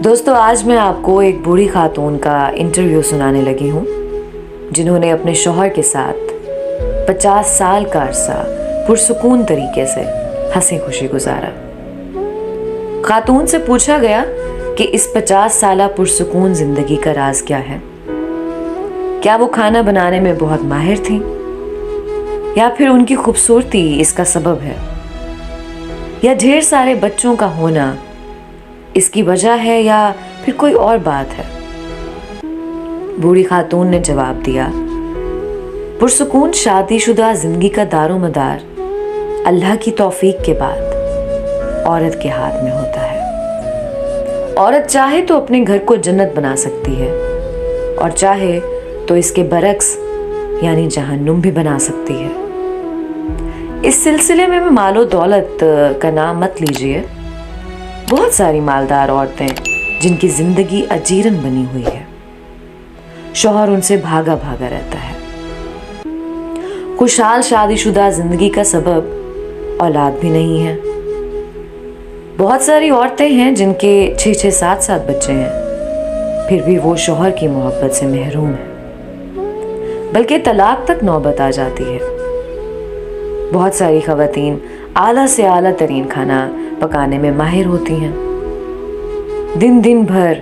دوستو، آج میں آپ کو ایک بوڑھی خاتون کا انٹرویو سنانے لگی ہوں جنہوں نے اپنے شوہر کے ساتھ 50 سال کا عرصہ پرسکون طریقے سے ہنسی خوشی گزارا۔ خاتون سے پوچھا گیا کہ اس 50 سالہ پرسکون زندگی کا راز کیا ہے؟ کیا وہ کھانا بنانے میں بہت ماہر تھیں یا پھر ان کی خوبصورتی اس کا سبب ہے، یا ڈھیر سارے بچوں کا ہونا اس کی وجہ ہے، یا پھر کوئی اور بات ہے؟ بوڑھی خاتون نے جواب دیا، پرسکون شادی شدہ زندگی کا دار و مدار اللہ کی توفیق کے بعد عورت کے ہاتھ میں ہوتا ہے۔ عورت چاہے تو اپنے گھر کو جنت بنا سکتی ہے اور چاہے تو اس کے برعکس یعنی جہنم بھی بنا سکتی ہے۔ اس سلسلے میں مال و دولت کا نام مت لیجئے، بہت ساری مالدار عورتیں جن کی زندگی اجیرن بنی ہوئی ہے، شوہر ان سے بھاگا بھاگا رہتا ہے۔ خوشحال شادی شدہ زندگی کا سبب اولاد بھی نہیں ہے۔ بہت ساری عورتیں ہیں جن کے 6 7 بچے ہیں، پھر بھی وہ شوہر کی محبت سے محروم ہیں، بلکہ طلاق تک نوبت آ جاتی ہے۔ بہت ساری خواتین اعلیٰ سے اعلیٰ ترین کھانا پکانے میں ماہر ہوتی ہیں، دن بھر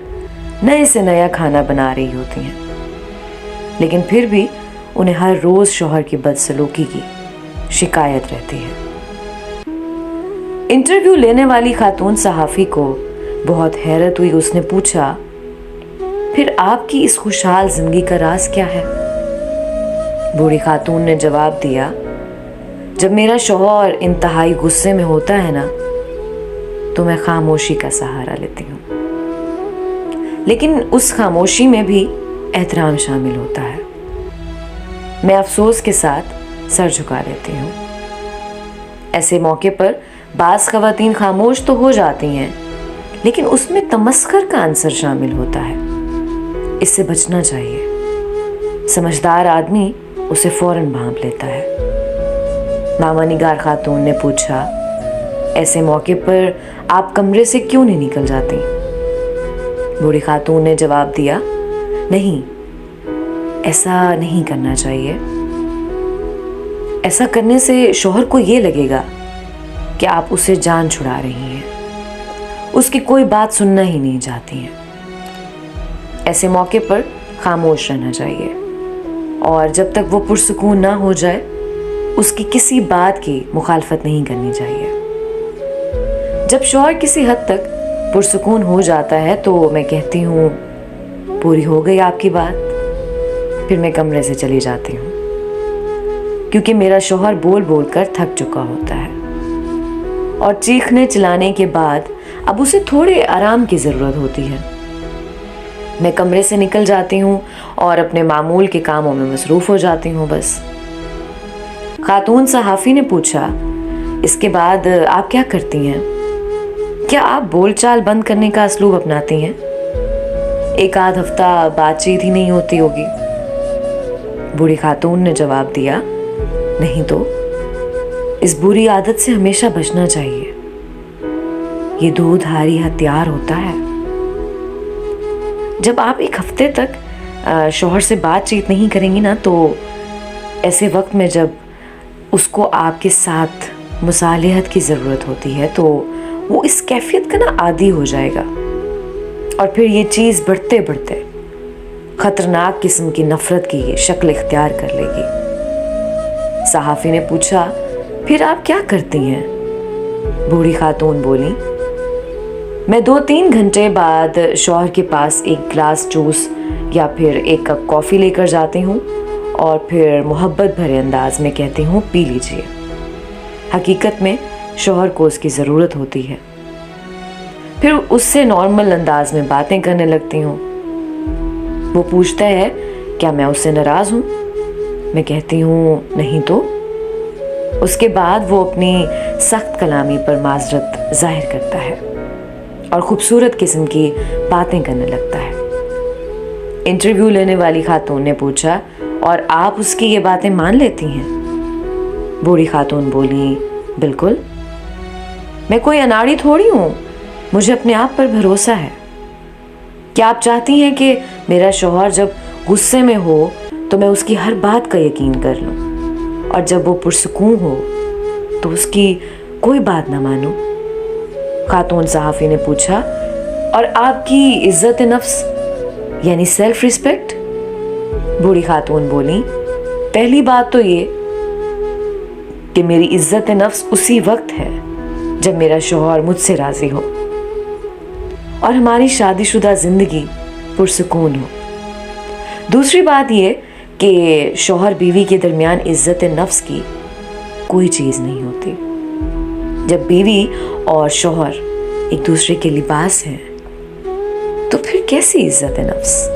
نئے سے نیا کھانا بنا رہی ہوتی ہیں، لیکن پھر بھی انہیں ہر روز شوہر کی بدسلوکی کی شکایت رہتی ہے۔ انٹرویو لینے والی خاتون صحافی کو بہت حیرت ہوئی۔ اس نے پوچھا، پھر آپ کی اس خوشحال زندگی کا راز کیا ہے؟ بوڑھی خاتون نے جواب دیا، جب میرا شوہر انتہائی غصے میں ہوتا ہے نا تو میں خاموشی کا سہارا لیتی ہوں، لیکن اس خاموشی میں بھی احترام شامل ہوتا ہے۔ میں افسوس کے ساتھ سر جھکا لیتی ہوں۔ ایسے موقع پر بعض خواتین خاموش تو ہو جاتی ہیں، لیکن اس میں تمسخر کا عنصر شامل ہوتا ہے۔ اس سے بچنا چاہیے، سمجھدار آدمی اسے فوراً بھانپ لیتا ہے۔ ماما نگار خاتون نے پوچھا، ایسے موقع پر آپ کمرے سے کیوں نہیں نکل جاتی؟ بوڑھی خاتون نے جواب دیا، نہیں، ایسا نہیں کرنا چاہیے۔ ایسا کرنے سے شوہر کو یہ لگے گا کہ آپ اسے جان چھڑا رہی ہیں، اس کی کوئی بات سننا ہی نہیں چاہتی ہیں۔ ایسے موقع پر خاموش رہنا چاہیے، اور جب تک وہ پرسکون نہ ہو جائے اس کی کسی بات کی مخالفت نہیں کرنی چاہیے۔ جب شوہر کسی حد تک پرسکون ہو جاتا ہے تو میں کہتی ہوں، پوری ہو گئی آپ کی بات، پھر میں کمرے سے چلی جاتی ہوں، کیونکہ میرا شوہر بول بول کر تھک چکا ہوتا ہے اور چیخنے چلانے کے بعد اب اسے تھوڑے آرام کی ضرورت ہوتی ہے۔ میں کمرے سے نکل جاتی ہوں اور اپنے معمول کے کاموں میں مصروف ہو جاتی ہوں بس۔ خاتون صحافی نے پوچھا، اس کے بعد آپ کیا کرتی ہیں؟ کیا آپ بول چال بند کرنے کا اسلوب اپناتی ہیں؟ ایک آدھ ہفتہ بات چیت ہی نہیں ہوتی ہوگی؟ بوڑھی خاتون نے جواب دیا، نہیں تو، اس بری عادت سے ہمیشہ بچنا چاہیے، یہ دھاری ہتھیار ہوتا ہے۔ جب آپ ایک ہفتے تک شوہر سے بات چیت نہیں کریں گی نا تو ایسے وقت میں جب اس کو آپ کے ساتھ مصالحت کی ضرورت ہوتی ہے تو وہ اس کیفیت کا نا عادی ہو جائے گا، اور پھر یہ چیز بڑھتے بڑھتے خطرناک قسم کی نفرت کی شکل اختیار کر لے گی۔ صحافی نے پوچھا، پھر آپ کیا کرتی ہیں؟ بوڑھی خاتون بولی، میں 2-3 گھنٹے بعد شوہر کے پاس ایک گلاس جوس یا پھر ایک کپ کافی لے کر جاتی ہوں اور پھر محبت بھرے انداز میں کہتی ہوں، پی لیجئے۔ حقیقت میں شوہر کو اس کی ضرورت ہوتی ہے۔ پھر اس سے نارمل انداز میں باتیں کرنے لگتی ہوں۔ وہ پوچھتا ہے، کیا میں اس سے ناراض ہوں؟ میں کہتی ہوں، نہیں تو۔ اس کے بعد وہ اپنی سخت کلامی پر معذرت ظاہر کرتا ہے اور خوبصورت قسم کی باتیں کرنے لگتا ہے۔ انٹرویو لینے والی خاتون نے پوچھا، اور آپ اس کی یہ باتیں مان لیتی ہیں؟ بوڑھی خاتون بولی، بالکل، میں کوئی اناڑی تھوڑی ہوں، مجھے اپنے آپ پر بھروسہ ہے۔ کیا آپ چاہتی ہیں کہ میرا شوہر جب غصے میں ہو تو میں اس کی ہر بات کا یقین کر لوں، اور جب وہ پرسکون ہو تو اس کی کوئی بات نہ مانوں؟ خاتون صحافی نے پوچھا۔ اور آپ کی عزت نفس یعنی سیلف ریسپیکٹ؟ بوڑھی خاتون بولی، پہلی بات تو یہ کہ میری عزت نفس اسی وقت ہے جب میرا شوہر مجھ سے راضی ہو اور ہماری شادی شدہ زندگی پرسکون ہو۔ دوسری بات یہ کہ شوہر بیوی کے درمیان عزت نفس کی کوئی چیز نہیں ہوتی۔ جب بیوی اور شوہر ایک دوسرے کے لباس ہیں تو پھر کیسی عزت نفس؟